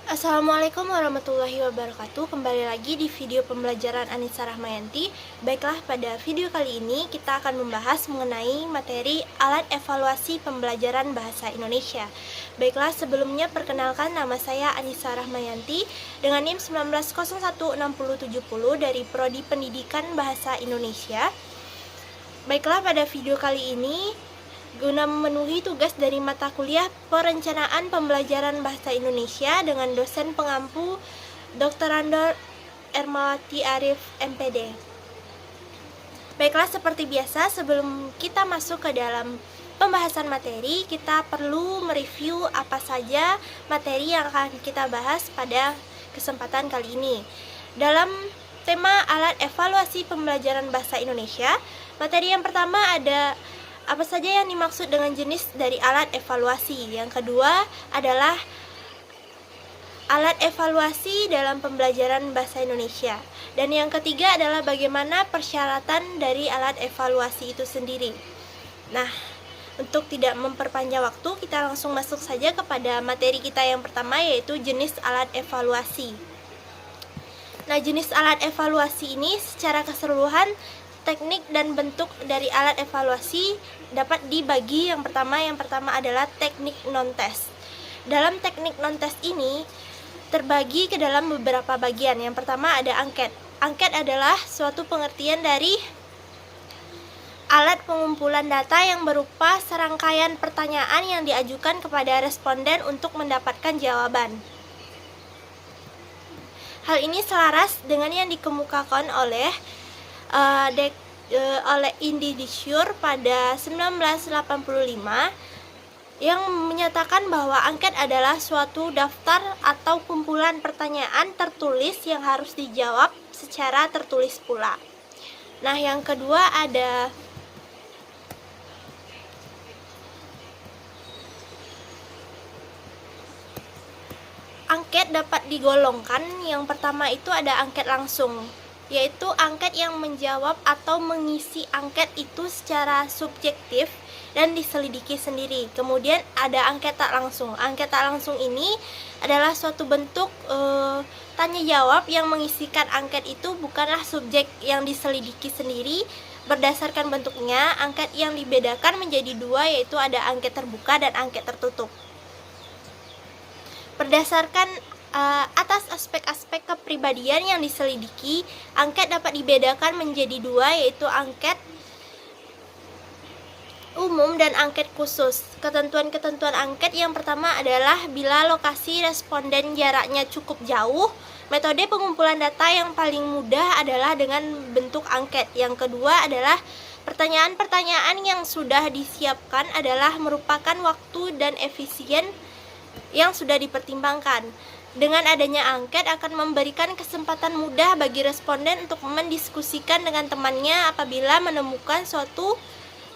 Assalamualaikum warahmatullahi wabarakatuh. Kembali lagi di video pembelajaran Anissa Rahmayanti. Baiklah, pada video kali ini kita akan membahas mengenai materi alat evaluasi pembelajaran bahasa Indonesia. Baiklah, sebelumnya perkenalkan, nama saya Anissa Rahmayanti dengan NIM 19016070 dari Prodi Pendidikan Bahasa Indonesia. Baiklah, pada video kali ini guna memenuhi tugas dari mata kuliah Perencanaan Pembelajaran Bahasa Indonesia dengan dosen pengampu Dr. Randol Ermawati Arif, MPD. Baiklah, seperti biasa, sebelum kita masuk ke dalam pembahasan materi, kita perlu mereview apa saja materi yang akan kita bahas pada kesempatan kali ini. Dalam tema alat evaluasi pembelajaran bahasa Indonesia, materi yang pertama ada apa saja yang dimaksud dengan jenis dari alat evaluasi. Yang kedua adalah alat evaluasi dalam pembelajaran bahasa Indonesia. Dan yang ketiga adalah bagaimana persyaratan dari alat evaluasi itu sendiri. Nah, untuk tidak memperpanjang waktu, kita langsung masuk saja kepada materi kita yang pertama, yaitu jenis alat evaluasi. Nah, jenis alat evaluasi ini secara keseluruhan teknik dan bentuk dari alat evaluasi dapat dibagi. Yang pertama adalah teknik non-test. Dalam teknik non-test ini terbagi ke dalam beberapa bagian. Yang pertama ada angket. Angket adalah suatu pengertian dari alat pengumpulan data yang berupa serangkaian pertanyaan yang diajukan kepada responden untuk mendapatkan jawaban. Hal ini selaras dengan yang dikemukakan oleh Indi Dicure pada 1985 yang menyatakan bahwa angket adalah suatu daftar atau kumpulan pertanyaan tertulis yang harus dijawab secara tertulis pula. Nah, yang kedua ada angket dapat digolongkan. Yang pertama itu ada angket langsung, yaitu angket yang menjawab atau mengisi angket itu secara subjektif dan diselidiki sendiri. Kemudian ada angket tak langsung. Angket tak langsung ini adalah suatu bentuk tanya jawab yang mengisikan angket itu bukanlah subjek yang diselidiki sendiri. Berdasarkan bentuknya, angket yang dibedakan menjadi dua, yaitu ada angket terbuka dan angket tertutup. Berdasarkan atas aspek-aspek kepribadian yang diselidiki, angket dapat dibedakan menjadi dua, yaitu angket umum dan angket khusus. Ketentuan-ketentuan angket yang pertama adalah bila lokasi responden jaraknya cukup jauh, metode pengumpulan data yang paling mudah adalah dengan bentuk angket. Yang kedua adalah pertanyaan-pertanyaan yang sudah disiapkan adalah merupakan waktu dan efisien yang sudah dipertimbangkan. Dengan adanya angket akan memberikan kesempatan mudah bagi responden untuk mendiskusikan dengan temannya apabila menemukan suatu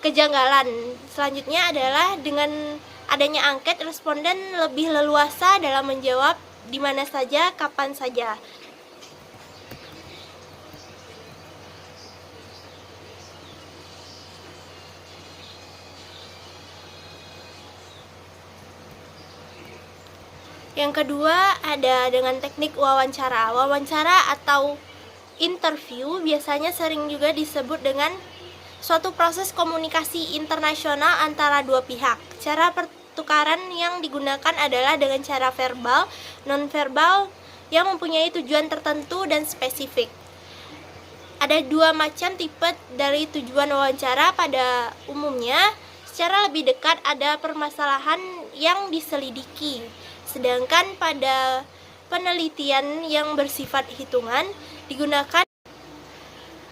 kejanggalan. Selanjutnya adalah dengan adanya angket, responden lebih leluasa dalam menjawab di mana saja, kapan saja. Yang kedua ada dengan teknik wawancara. Wawancara atau interview biasanya sering juga disebut dengan suatu proses komunikasi internasional antara dua pihak. Cara pertukaran yang digunakan adalah dengan cara verbal, non-verbal yang mempunyai tujuan tertentu dan spesifik. Ada dua macam tipe dari tujuan wawancara. Pada umumnya, secara lebih dekat ada permasalahan yang diselidiki. Sedangkan pada penelitian yang bersifat hitungan digunakan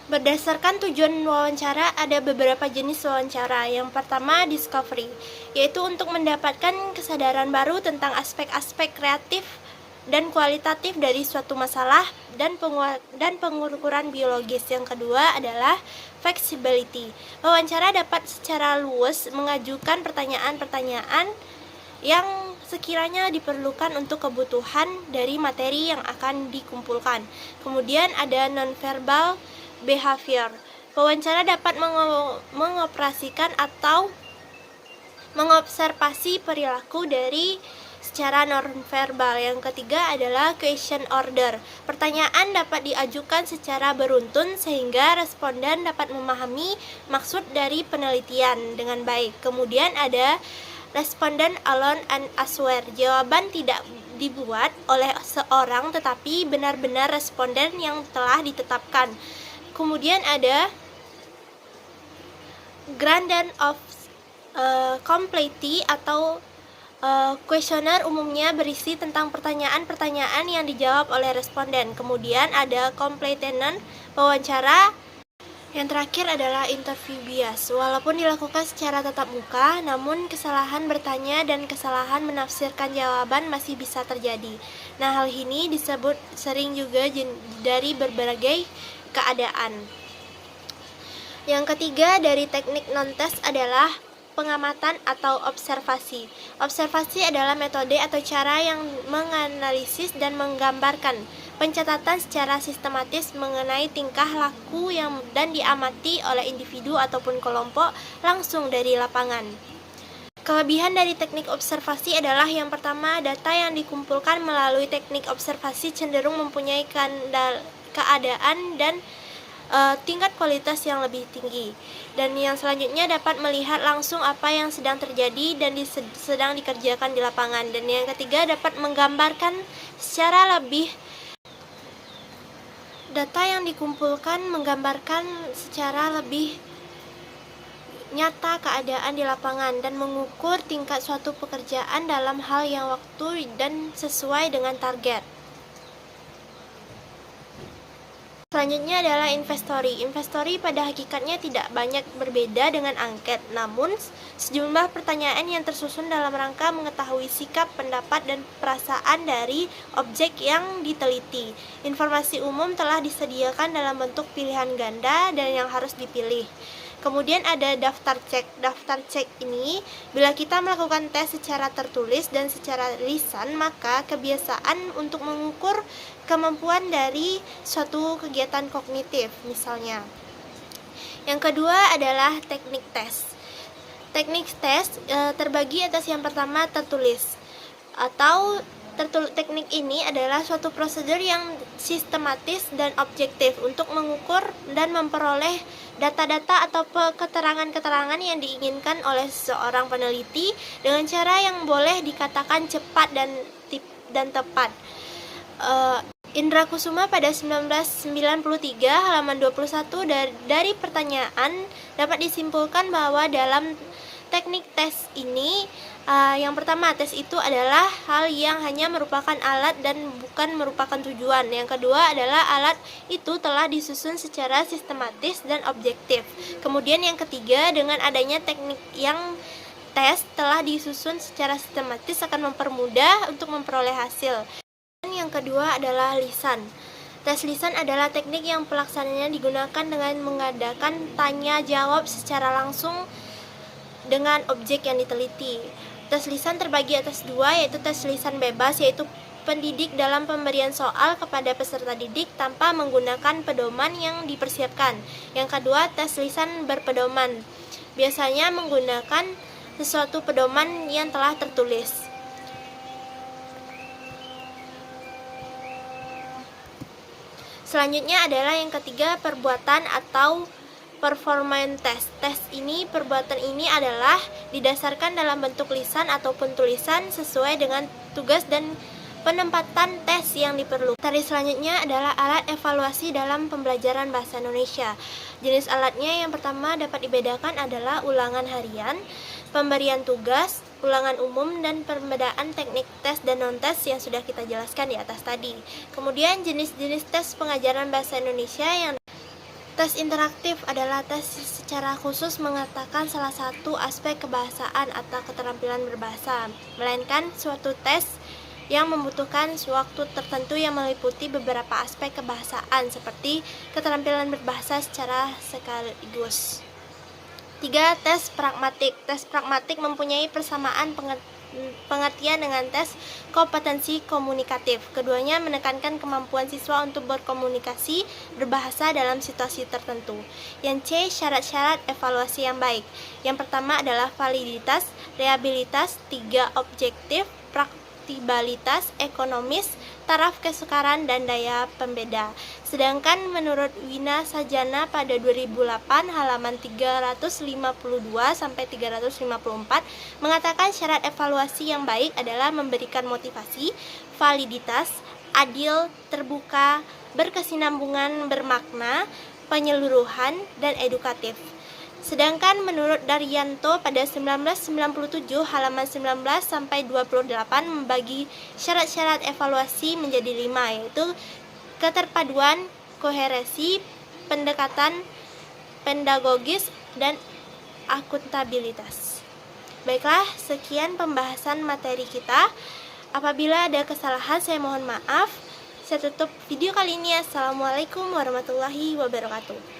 berdasarkan tujuan wawancara. Ada beberapa jenis wawancara. Yang pertama discovery, yaitu untuk mendapatkan kesadaran baru tentang aspek-aspek kreatif dan kualitatif dari suatu masalah dan pengukuran biologis. Yang kedua adalah flexibility. Wawancara dapat secara luas mengajukan pertanyaan-pertanyaan yang sekiranya diperlukan untuk kebutuhan dari materi yang akan dikumpulkan. Kemudian ada non-verbal behavior. Wawancara dapat mengoperasikan atau mengobservasi perilaku dari secara nonverbal. Yang ketiga adalah question order. Pertanyaan dapat diajukan secara beruntun sehingga responden dapat memahami maksud dari penelitian dengan baik. Kemudian ada responden alone and answer. Jawaban tidak dibuat oleh seorang tetapi benar-benar responden yang telah ditetapkan. Kemudian ada gradient of complexity atau kuesioner umumnya berisi tentang pertanyaan-pertanyaan yang dijawab oleh responden. Kemudian ada completeness wawancara. Yang terakhir adalah interview bias. Walaupun dilakukan secara tatap muka, namun kesalahan bertanya dan kesalahan menafsirkan jawaban masih bisa terjadi. Nah, hal ini disebut sering juga dari berbagai keadaan. Yang ketiga dari teknik non-test adalah pengamatan atau observasi. Observasi adalah metode atau cara yang menganalisis dan menggambarkan pencatatan secara sistematis mengenai tingkah laku dan diamati oleh individu ataupun kelompok langsung dari lapangan. Kelebihan dari teknik observasi adalah yang pertama, data yang dikumpulkan melalui teknik observasi cenderung mempunyai keadaan dan tingkat kualitas yang lebih tinggi. Dan yang selanjutnya dapat melihat langsung apa yang sedang terjadi dan sedang dikerjakan di lapangan. Dan yang ketiga dapat menggambarkan secara lebih data yang dikumpulkan menggambarkan secara lebih nyata keadaan di lapangan dan mengukur tingkat suatu pekerjaan dalam hal yang waktu dan sesuai dengan target. Selanjutnya adalah inventory. Inventory pada hakikatnya tidak banyak berbeda dengan angket, namun sejumlah pertanyaan yang tersusun dalam rangka mengetahui sikap, pendapat, dan perasaan dari objek yang diteliti. Informasi umum telah disediakan dalam bentuk pilihan ganda dan yang harus dipilih. Kemudian ada daftar cek. Daftar cek ini, bila kita melakukan tes secara tertulis dan secara lisan, maka kebiasaan untuk mengukur kemampuan dari suatu kegiatan kognitif, misalnya. Yang kedua adalah teknik tes. Teknik tes terbagi atas yang pertama tertulis atau teknik ini adalah suatu prosedur yang sistematis dan objektif untuk mengukur dan memperoleh data-data atau keterangan-keterangan yang diinginkan oleh seorang peneliti dengan cara yang boleh dikatakan cepat dan tepat. Indra Kusuma pada 1993 halaman 21 dari pertanyaan dapat disimpulkan bahwa dalam teknik tes ini yang pertama, tes itu adalah hal yang hanya merupakan alat dan bukan merupakan tujuan. Yang kedua adalah alat itu telah disusun secara sistematis dan objektif. Kemudian yang ketiga, dengan adanya teknik yang tes telah disusun secara sistematis akan mempermudah untuk memperoleh hasil. Dan yang kedua adalah lisan. Tes lisan adalah teknik yang pelaksananya digunakan dengan mengadakan tanya jawab secara langsung dengan objek yang diteliti. Tes lisan terbagi atas dua, yaitu tes lisan bebas, yaitu pendidik dalam pemberian soal kepada peserta didik tanpa menggunakan pedoman yang dipersiapkan. Yang kedua, tes lisan berpedoman, biasanya menggunakan sesuatu pedoman yang telah tertulis. Selanjutnya adalah yang ketiga, perbuatan atau performance test. Perbuatan ini adalah didasarkan dalam bentuk lisan ataupun tulisan sesuai dengan tugas dan penempatan tes yang diperlukan. Tadi selanjutnya adalah alat evaluasi dalam pembelajaran bahasa Indonesia. Jenis alatnya yang pertama dapat dibedakan adalah ulangan harian, pemberian tugas, ulangan umum, dan perbedaan teknik tes dan non-tes yang sudah kita jelaskan di atas tadi. Kemudian jenis-jenis tes pengajaran bahasa Indonesia yang tes interaktif adalah tes secara khusus mengatakan salah satu aspek kebahasaan atau keterampilan berbahasa, melainkan suatu tes yang membutuhkan waktu tertentu yang meliputi beberapa aspek kebahasaan seperti keterampilan berbahasa secara sekaligus. 3. Tes pragmatik. Tes pragmatik mempunyai persamaan pengertian dengan tes kompetensi komunikatif. Keduanya menekankan kemampuan siswa untuk berkomunikasi berbahasa dalam situasi tertentu. Yang C, syarat-syarat evaluasi yang baik. Yang pertama adalah validitas, reliabilitas, 3 objektif, praktis kompatibilitas ekonomis, taraf kesukaran, dan daya pembeda. Sedangkan menurut Wina Sajana pada 2008 halaman 352 sampai 354 mengatakan syarat evaluasi yang baik adalah memberikan motivasi, validitas, adil, terbuka, berkesinambungan, bermakna, penyeluruhan, dan edukatif. Sedangkan menurut Daryanto pada 1997 halaman 19 sampai 28 membagi syarat-syarat evaluasi menjadi 5, yaitu keterpaduan, koherensi, pendekatan pedagogis, dan akuntabilitas. Baiklah, sekian pembahasan materi kita. Apabila ada kesalahan saya mohon maaf. Saya tutup video kali ini. Assalamualaikum warahmatullahi wabarakatuh.